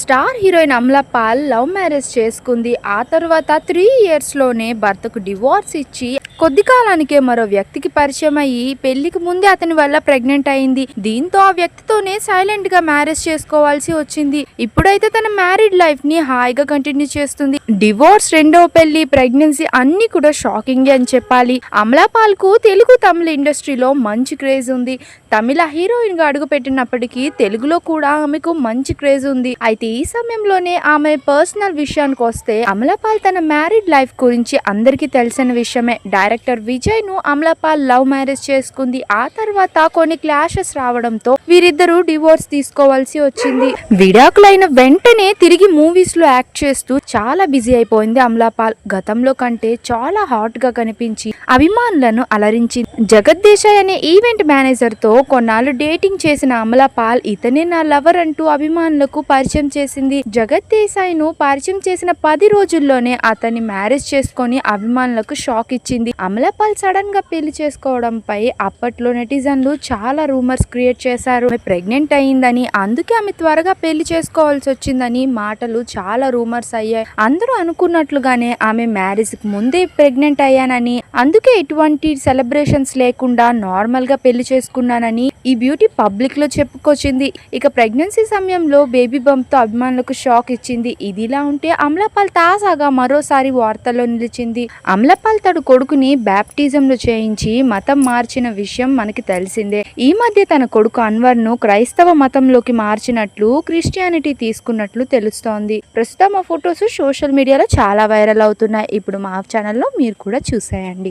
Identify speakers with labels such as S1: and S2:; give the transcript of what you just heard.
S1: Star heroine Amala Paul love marriage చేసుకుంది. ఆ తర్వాత 3 ఇయర్స్లోనే భర్తకు డివోర్స్ ఇచ్చి కొద్ది కాలానికే మరో వ్యక్తికి పరిచయం అయ్యి పెళ్లికి ముందే అతని వల్ల ప్రెగ్నెంట్ అయింది. దీంతో ఆ వ్యక్తితోనే సైలెంట్ గా మ్యారేజ్ చేసుకోవాల్సి వచ్చింది. ఇప్పుడైతే తన మ్యారీడ్ లైఫ్ ని హాయిగా కంటిన్యూ చేస్తుంది. డివోర్స్, రెండో పెళ్లి, ప్రెగ్నెన్సీ అన్ని కూడా షాకింగ్ అని చెప్పాలి. అమలా పాల్ కు తెలుగు, తమిళ ఇండస్ట్రీలో మంచి క్రేజ్ ఉంది. తమిళ హీరోయిన్ గా అడుగు పెట్టినప్పటికీ తెలుగులో కూడా ఆమెకు మంచి క్రేజ్ ఉంది. అయితే ఈ సమయంలోనే ఆమె పర్సనల్ విషయానికి వస్తే అమలా పాల్ తన మ్యారీడ్ లైఫ్ గురించి అందరికీ తెలిసిన విషయమే. డైరెక్టర్ విజయ్ ను అమలా పాల్ లవ్ మ్యారేజ్ చేసుకుంది. ఆ తర్వాత కొన్ని క్లాషెస్ రావడంతో వీరిద్దరూ డివోర్స్ తీసుకోవాల్సి వచ్చింది. విడాకులైన వెంటనే తిరిగి మూవీస్ లో యాక్ట్ చేస్తూ చాలా బిజీ అయిపోయింది అమలా పాల్. గతంలో కంటే చాలా హాట్ గా కనిపించి అభిమానులను అలరించింది. జగత్ దేశాయ్ అనే ఈవెంట్ మేనేజర్ తో కొన్నాళ్ళు డేటింగ్ చేసిన అమలా పాల్ ఇతనే నా లవర్ అంటూ అభిమానులకు పరిచయం చేసింది. జగత్ దేశాయ్ ను పరిచయం చేసిన 10 రోజుల్లోనే అతన్ని మ్యారేజ్ చేసుకొని అభిమానులకు షాక్ ఇచ్చింది. అమలా పాల్ సడన్ గా పెళ్లి చేసుకోవడంపై అప్పట్లో నెటిజన్లు చాలా రూమర్స్ క్రియేట్ చేశారు. ఆమె ప్రెగ్నెంట్ అయ్యిందని, అందుకే ఆమె త్వరగా పెళ్లి చేసుకోవాల్సి వచ్చిందని మాటలు చాలా రూమర్స్ అయ్యాయి. అందరూ అనుకున్నట్లుగానే ఆమె మ్యారేజ్ కి ముందే ప్రెగ్నెంట్ అయ్యానని, అందుకే ఎటువంటి సెలబ్రేషన్స్ లేకుండా నార్మల్ గా పెళ్లి చేసుకున్నానని ఈ బ్యూటీ పబ్లిక్ లో చెప్పుకొచ్చింది. ఇక ప్రెగ్నెన్సీ సమయంలో బేబీ బంప్ తో అభిమానులకు షాక్ ఇచ్చింది. ఇదిలా ఉంటే అమలా పాల్ తాజాగా మరోసారి వార్తల్లో నిలిచింది. అమలా పాల్ తన కొడుకుని బ్యాప్టిజం లో చేయించి మతం మార్చిన విషయం మనకి తెలిసిందే. ఈ మధ్య తన కొడుకు అన్వర్ ను క్రైస్తవ మతంలోకి మార్చినట్లు, క్రిస్టియానిటీ తీసుకున్నట్లు తెలుస్తోంది. ప్రస్తుతం ఆ ఫొటోస్ సోషల్ మీడియాలో చాలా వైరల్ అవుతున్నాయి. ఇప్పుడు మా ఛానల్లో మీరు కూడా చూసేయండి.